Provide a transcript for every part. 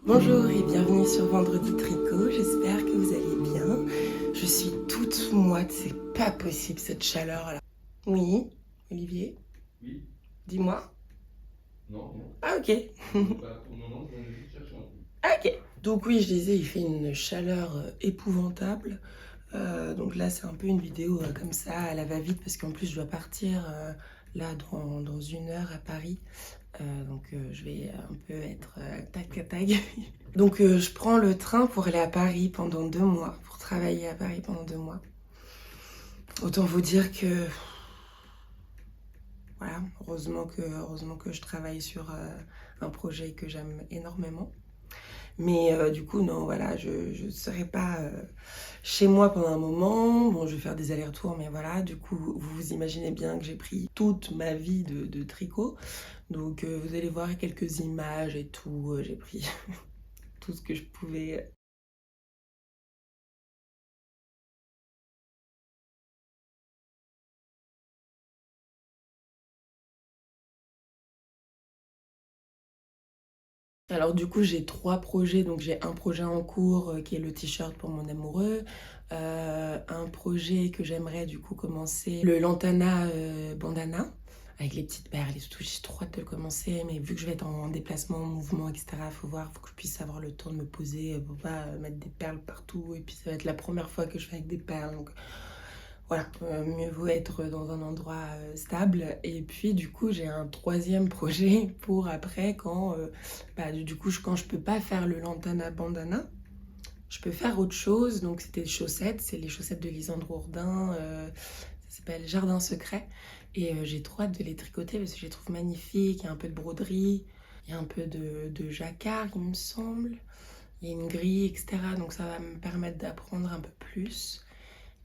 Bonjour et bienvenue sur Vendredi Tricot, j'espère que vous allez bien. Je suis toute moite, c'est pas possible cette chaleur là. Oui, Olivier, Oui, dis-moi. non, non. Ah ok, Non, non, je viens juste chercher un truc. ah, ok. Donc oui, je disais, il fait une chaleur épouvantable. Donc là, c'est un peu une vidéo comme ça, à la va-vite, parce qu'en plus, je dois partir là dans 1 heure à Paris. Donc je vais un peu être tac à tac. Donc je prends le train pour aller à Paris pendant 2 mois, pour travailler à Paris pendant 2 mois. Autant vous dire que voilà, heureusement que je travaille sur un projet que j'aime énormément. Mais du coup, non, voilà, je ne serai pas chez moi pendant un moment. Bon, je vais faire des allers-retours, mais voilà, du coup, vous vous imaginez bien que j'ai pris toute ma vie de tricot. Donc, vous allez voir quelques images et tout. J'ai pris tout ce que je pouvais. Alors du coup j'ai 3 projets, donc j'ai un projet en cours qui est le t-shirt pour mon amoureux, un projet que j'aimerais du coup commencer, le lantana bandana, avec les petites perles et tout, j'ai trop hâte de le commencer, mais vu que je vais être en déplacement, en mouvement, etc., faut que je puisse avoir le temps de me poser pour pas mettre des perles partout, et puis ça va être la première fois que je fais avec des perles, donc voilà, mieux vaut être dans un endroit stable. Et puis du coup, j'ai un 3e projet pour après quand, du coup, quand je peux pas faire le lantana bandana, je peux faire autre chose. Donc c'était des chaussettes, c'est les chaussettes de Lisandre Hourdin, ça s'appelle Jardin Secret. Et j'ai trop hâte de les tricoter parce que je les trouve magnifiques. Il y a un peu de broderie, il y a un peu de jacquard, il me semble. Il y a une grille, etc. Donc ça va me permettre d'apprendre un peu plus.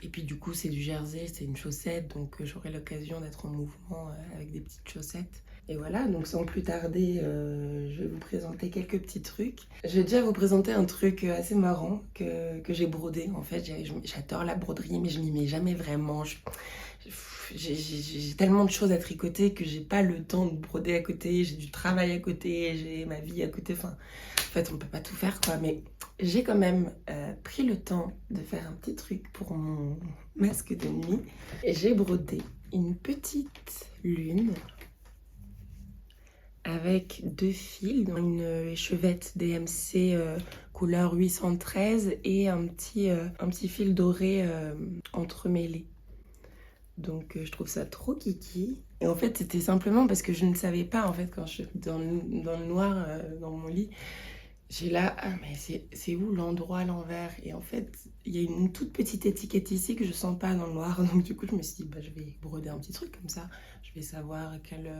Et puis du coup c'est du jersey, c'est une chaussette, donc j'aurai l'occasion d'être en mouvement avec des petites chaussettes. Et voilà, donc sans plus tarder, je vais vous présenter quelques petits trucs. Je vais déjà vous présenter un truc assez marrant que j'ai brodé. En fait, j'adore la broderie, mais je m'y mets jamais vraiment. J'ai tellement de choses à tricoter que j'ai pas le temps de broder à côté, j'ai du travail à côté, j'ai ma vie à côté. Enfin, en fait, on peut pas tout faire quoi, mais j'ai quand même pris le temps de faire un petit truc pour mon masque de nuit. Et j'ai brodé une petite lune avec 2 fils, une échevette DMC couleur 813 et un petit fil doré entremêlé. Donc je trouve ça trop kiki. Et en fait, c'était simplement parce que je ne savais pas, en fait, quand je suis dans le noir, dans mon lit, j'ai là, ah mais c'est où l'endroit à l'envers? Et en fait, il y a une toute petite étiquette ici que je sens pas dans le noir. Donc du coup, je me suis dit, je vais broder un petit truc comme ça. Je vais savoir quel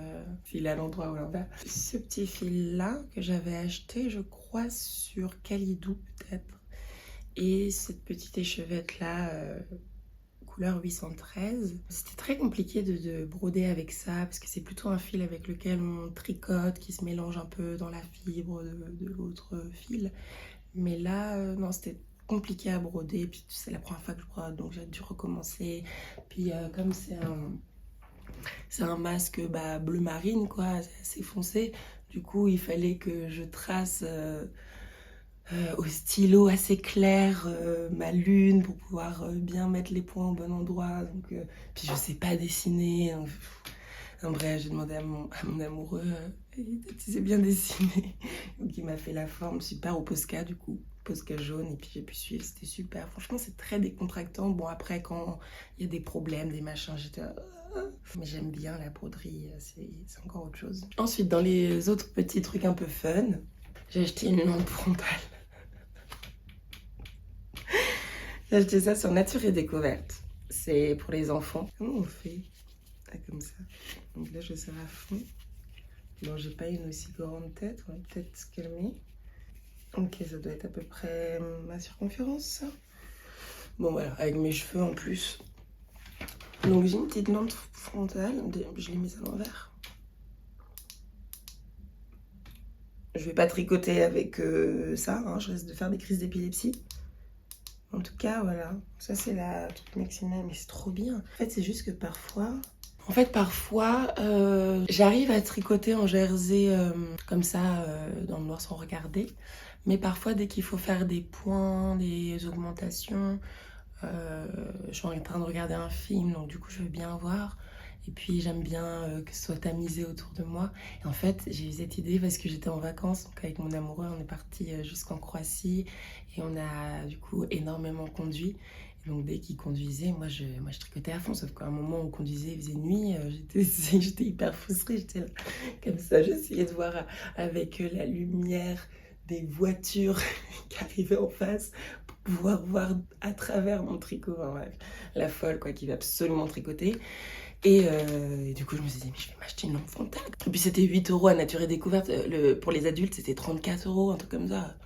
fil à l'endroit ou à l'envers. Ce petit fil-là que j'avais acheté, je crois, sur Calidou peut-être. Et cette petite échevette-là, couleur 813. C'était très compliqué de broder avec ça parce que c'est plutôt un fil avec lequel on tricote qui se mélange un peu dans la fibre de l'autre fil. Mais là, non, c'était compliqué à broder. Puis c'est la première fois que je brode, donc j'ai dû recommencer. Puis comme c'est un masque bleu marine, quoi, c'est assez foncé. Du coup, il fallait que je trace au stylo assez clair ma lune pour pouvoir bien mettre les points au bon endroit. Donc, puis je sais pas dessiner. Donc, en vrai, j'ai demandé à mon amoureux, tu sais bien dessiner. Donc il m'a fait la forme super au Posca du coup. Posca jaune et puis j'ai pu suivre, c'était super. Franchement, c'est très décontractant. Bon, après, quand il y a des problèmes, des machins, j'étais mais j'aime bien la broderie, c'est encore autre chose. Ensuite, dans les autres petits trucs un peu fun, j'ai acheté une lampe frontale. J'ai acheté ça sur Nature et Découverte. C'est pour les enfants. Comment on fait? Ah, comme ça. Donc là, je serre à fond. Bon, j'ai pas une aussi grande tête. On va peut-être se calmer. Ok, ça doit être à peu près ma circonférence, ça. Bon, voilà, avec mes cheveux en plus. Donc j'ai une petite lampe frontale. Je l'ai mise à l'envers. Je vais pas tricoter avec ça. Hein, je risque de faire des crises d'épilepsie. En tout cas, voilà. Ça, c'est la truc maximum. Mais c'est trop bien. En fait, c'est juste que parfois, En fait, parfois, j'arrive à tricoter en jersey comme ça, dans le noir sans regarder. Mais parfois, dès qu'il faut faire des points, des augmentations, je suis en train de regarder un film, donc du coup, je veux bien voir. Et puis, j'aime bien que ce soit tamisé autour de moi. Et en fait, j'ai eu cette idée parce que j'étais en vacances, donc avec mon amoureux, on est parti jusqu'en Croatie. Et on a du coup énormément conduit. Donc dès qu'il conduisait, moi je tricotais à fond, sauf qu'à un moment où on conduisait, il faisait nuit, j'étais hyper frustrée, j'étais là, comme ça, j'essayais de voir avec la lumière des voitures qui arrivaient en face pour pouvoir voir à travers mon tricot. Enfin, bref, la folle quoi, qui va absolument tricoter. Et du coup, je me suis dit, mais je vais m'acheter une lampe frontale. Et puis c'était 8 euros à Nature et Découverte. Pour les adultes, c'était 34 euros, un truc comme ça.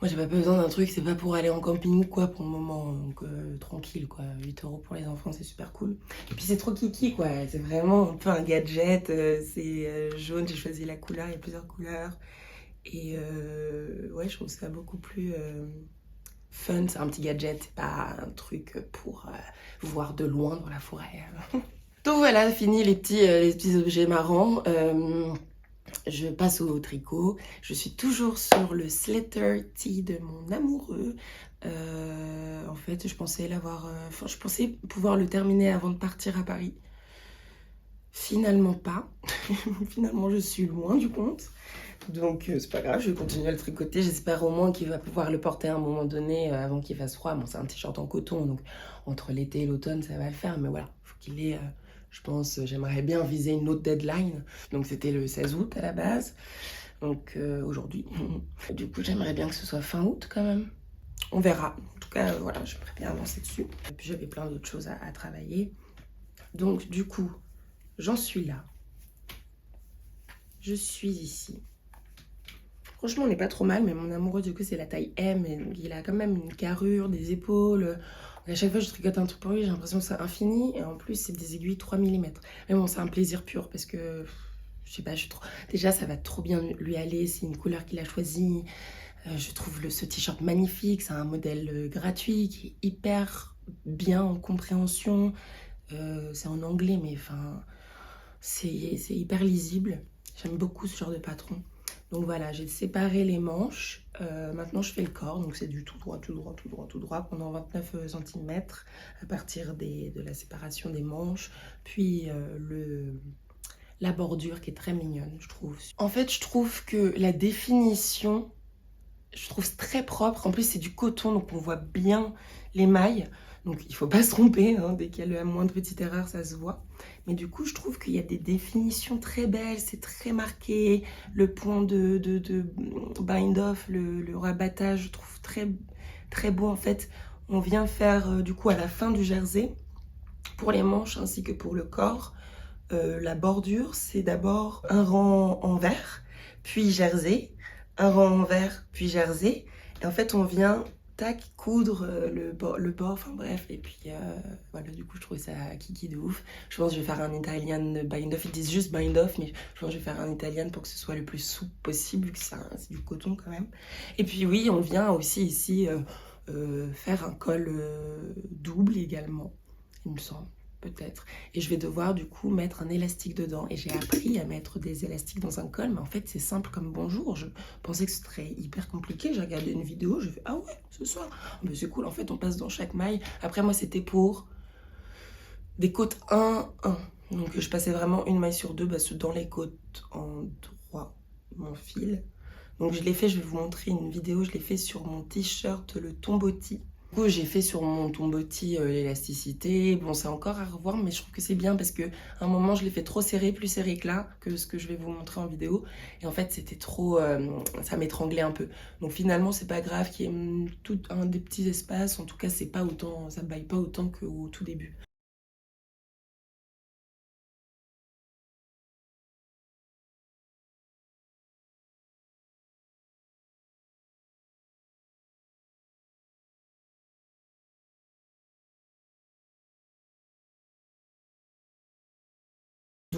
Moi, j'ai pas besoin d'un truc, c'est pas pour aller en camping ou quoi pour le moment. Donc, tranquille, quoi. 8 euros pour les enfants, c'est super cool. Et puis, c'est trop kiki, quoi. C'est vraiment un peu un gadget. C'est jaune, j'ai choisi la couleur, il y a plusieurs couleurs. Et ouais, je trouve ça beaucoup plus fun. C'est un petit gadget, c'est pas un truc pour voir de loin dans la forêt. Donc voilà, fini les petits objets marrants. Je passe au tricot. Je suis toujours sur le Slater Tee de mon amoureux. En fait, je pensais je pensais pouvoir le terminer avant de partir à Paris. Finalement pas. Finalement, je suis loin du compte. Donc, c'est pas grave, je vais continuer à le tricoter. J'espère au moins qu'il va pouvoir le porter à un moment donné avant qu'il fasse froid. Bon, c'est un t-shirt en coton, donc entre l'été et l'automne, ça va le faire. Mais voilà, faut qu'il ait. Je pense, j'aimerais bien viser une autre deadline. Donc, c'était le 16 août à la base. Donc aujourd'hui. Du coup, j'aimerais bien que ce soit fin août quand même. On verra. En tout cas, voilà, j'aimerais bien avancer dessus. Et puis j'avais plein d'autres choses à travailler. Donc du coup, j'en suis là. Je suis ici. Franchement, on n'est pas trop mal, mais mon amoureux, du coup, c'est la taille M. Et donc, il a quand même une carrure, des épaules. Donc, à chaque fois que je tricote un truc pour lui, j'ai l'impression que c'est infini. Et en plus, c'est des aiguilles 3 mm. Mais bon, c'est un plaisir pur parce que, je sais pas, je suis trop... Déjà, ça va trop bien lui aller. C'est une couleur qu'il a choisie. Je trouve ce t-shirt magnifique, c'est un modèle gratuit qui est hyper bien en compréhension. C'est en anglais, mais enfin, c'est hyper lisible. J'aime beaucoup ce genre de patron. Donc voilà, j'ai séparé les manches. Maintenant, je fais le corps. Donc c'est du tout droit, tout droit, tout droit, tout droit pendant 29 cm à partir de la séparation des manches. Puis la bordure qui est très mignonne, je trouve. En fait, je trouve que la définition, je trouve très propre. En plus, c'est du coton, donc on voit bien les mailles. Donc il faut pas se tromper, hein, dès qu'il y a la moindre petite erreur, ça se voit. Mais du coup, je trouve qu'il y a des définitions très belles, c'est très marqué. Le point de bind-off, le rabattage, je trouve très, très beau. En fait, on vient faire, du coup, à la fin du jersey, pour les manches ainsi que pour le corps, la bordure, c'est d'abord un rang en vert, puis jersey, un rang en vert, puis jersey. Et en fait, on vient, tac, coudre le bord, enfin bref. Et puis voilà, du coup, je trouvais ça kiki de ouf. Je pense que je vais faire un Italian bind-off. Ils disent juste bind-off, mais je pense que je vais faire un Italian pour que ce soit le plus souple possible, vu que c'est du coton quand même. Et puis oui, on vient aussi ici faire un col double également, il me semble. Peut-être. Et je vais devoir du coup mettre un élastique dedans. Et j'ai appris à mettre des élastiques dans un col, mais en fait c'est simple comme bonjour. Je pensais que ce serait hyper compliqué. J'ai regardé une vidéo, j'ai fait ah ouais, c'est ça. Mais c'est cool, en fait on passe dans chaque maille. Après moi c'était pour des côtes 1, 1. Donc je passais vraiment une maille sur deux parce que dans les côtes en droit, mon fil. Donc je l'ai fait, je vais vous montrer une vidéo, je l'ai fait sur mon t-shirt, le Tomboti. Du coup, j'ai fait sur mon Tomboti l'élasticité. Bon, c'est encore à revoir, mais je trouve que c'est bien parce que à un moment, je l'ai fait trop serré, plus serré que là, que ce que je vais vous montrer en vidéo. Et en fait, c'était trop... ça m'étranglait un peu. Donc finalement, c'est pas grave qu'il y ait tout un des petits espaces. En tout cas, c'est pas autant, ça baille pas autant qu'au tout début.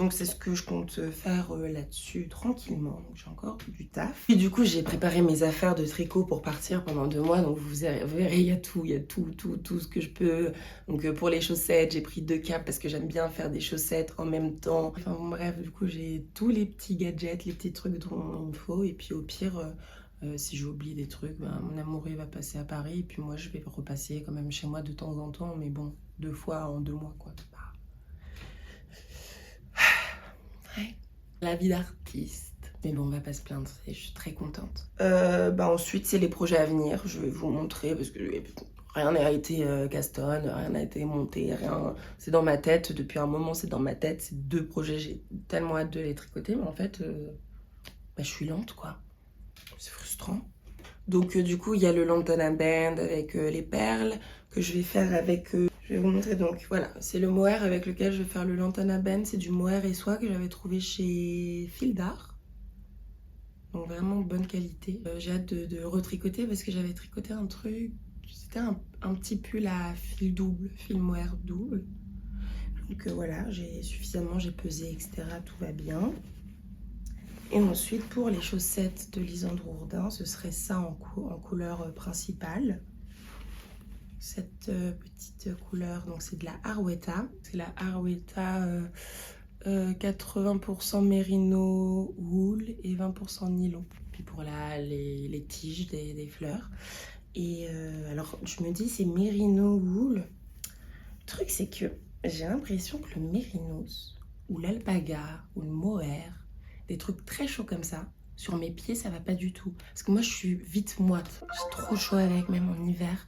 Donc c'est ce que je compte faire là-dessus tranquillement. Donc j'ai encore du taf. Et du coup j'ai préparé mes affaires de tricot pour partir pendant 2 mois. Donc vous verrez, il y a tout ce que je peux. Donc pour les chaussettes, j'ai pris 2 capes parce que j'aime bien faire des chaussettes en même temps. Enfin bon, bref, du coup j'ai tous les petits gadgets, les petits trucs dont il me faut. Et puis au pire, si j'oublie des trucs, ben, mon amoureux va passer à Paris. Et puis moi je vais repasser quand même chez moi de temps en temps. Mais bon, 2 fois en 2 mois quoi. Ouais. La vie d'artiste. Mais bon, on va pas se plaindre, je suis très contente. Ensuite, c'est les projets à venir. Je vais vous montrer parce que rien n'a été Gaston, rien n'a été monté, rien. C'est dans ma tête, depuis un moment, c'est dans ma tête. Ces 2 projets, j'ai tellement hâte de les tricoter, mais en fait, je suis lente, quoi. C'est frustrant. Donc, du coup, il y a le Lantana Band avec les perles que je vais faire avec. Je vais vous montrer donc, voilà, c'est le mohair avec lequel je vais faire le Lantana Band. C'est du mohair et soie que j'avais trouvé chez Fil d'Art. Donc vraiment bonne qualité. J'ai hâte de retricoter parce que j'avais tricoté un truc. C'était un petit pull à fil double, fil mohair double. Donc voilà, j'ai pesé, etc. Tout va bien. Et ensuite, pour les chaussettes de Lisandre Hourdin, ce serait ça en couleur principale. Cette petite couleur, donc c'est de la Harweta. C'est la Harweta 80% mérino wool et 20% nylon. Puis pour les tiges des fleurs. Et alors, je me dis, c'est mérino wool. Le truc, c'est que j'ai l'impression que le mérinos ou l'alpaga ou le mohair, des trucs très chauds comme ça, sur mes pieds, ça va pas du tout. Parce que moi, je suis vite moite. J'ai trop chaud avec, même en hiver.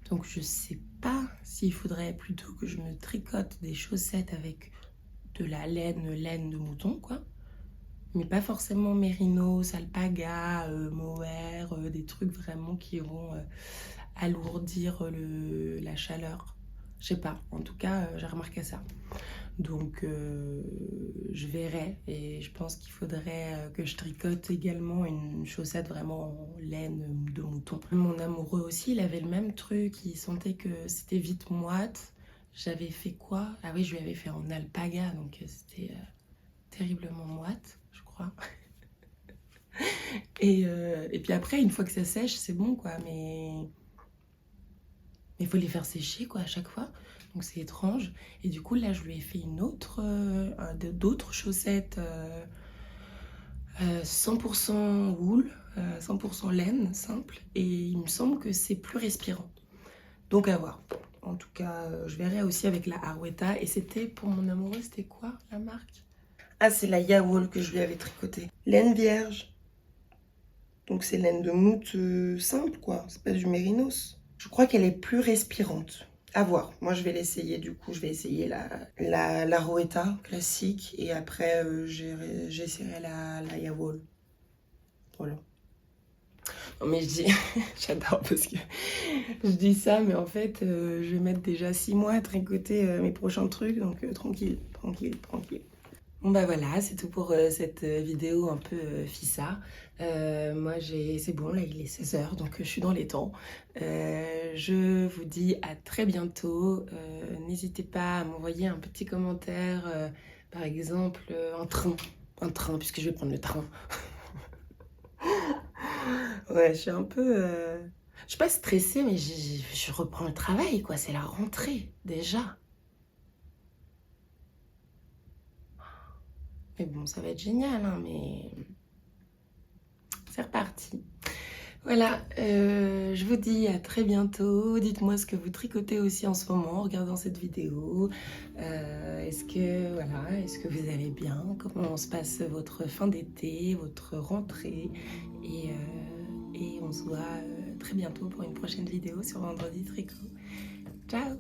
Donc, je sais pas s'il faudrait plutôt que je me tricote des chaussettes avec de la laine de mouton, quoi. Mais pas forcément mérinos, alpaga, mohair, des trucs vraiment qui vont alourdir la chaleur. Je sais pas, en tout cas, j'ai remarqué ça. Donc, je verrai. Et je pense qu'il faudrait que je tricote également une chaussette vraiment en laine de mouton. Mon amoureux aussi, il avait le même truc. Il sentait que c'était vite moite. J'avais fait quoi? Ah oui, je lui avais fait en alpaga, donc c'était terriblement moite, je crois. Et puis après, une fois que ça sèche, c'est bon, quoi. Mais il faut les faire sécher, quoi, à chaque fois. Donc c'est étrange. Et du coup, là, je lui ai fait d'autres chaussettes 100% wool, 100% laine, simple. Et il me semble que c'est plus respirant. Donc à voir. En tout cas, je verrai aussi avec la Harweta. Et c'était, pour mon amoureux, c'était quoi la marque? Ah, c'est la Yawool que je lui avais tricoté. Laine vierge. Donc c'est laine de moute simple, quoi. C'est pas du mérinos. Je crois qu'elle est plus respirante. À voir. Moi, je vais l'essayer. Du coup, je vais essayer la Roeta classique. Et après, j'essaierai la Yawool. Voilà. Non, mais je dis, j'adore parce que je dis ça, mais en fait, je vais mettre déjà 6 mois à tricoter mes prochains trucs. Donc, tranquille. Bon bah voilà, c'est tout pour cette vidéo un peu fissa. Moi c'est bon, là il est 16h, donc je suis dans les temps. Je vous dis à très bientôt. N'hésitez pas à m'envoyer un petit commentaire, par exemple un train, puisque je vais prendre le train. Ouais, je suis un peu... Je suis pas stressée, mais je reprends le travail, quoi. C'est la rentrée, déjà. Mais bon, ça va être génial, hein, mais c'est reparti. Voilà, je vous dis à très bientôt. Dites-moi ce que vous tricotez aussi en ce moment en regardant cette vidéo. Est-ce que vous allez bien? Comment se passe votre fin d'été, votre rentrée? Et on se voit très bientôt pour une prochaine vidéo sur Vendredi Tricot. Ciao!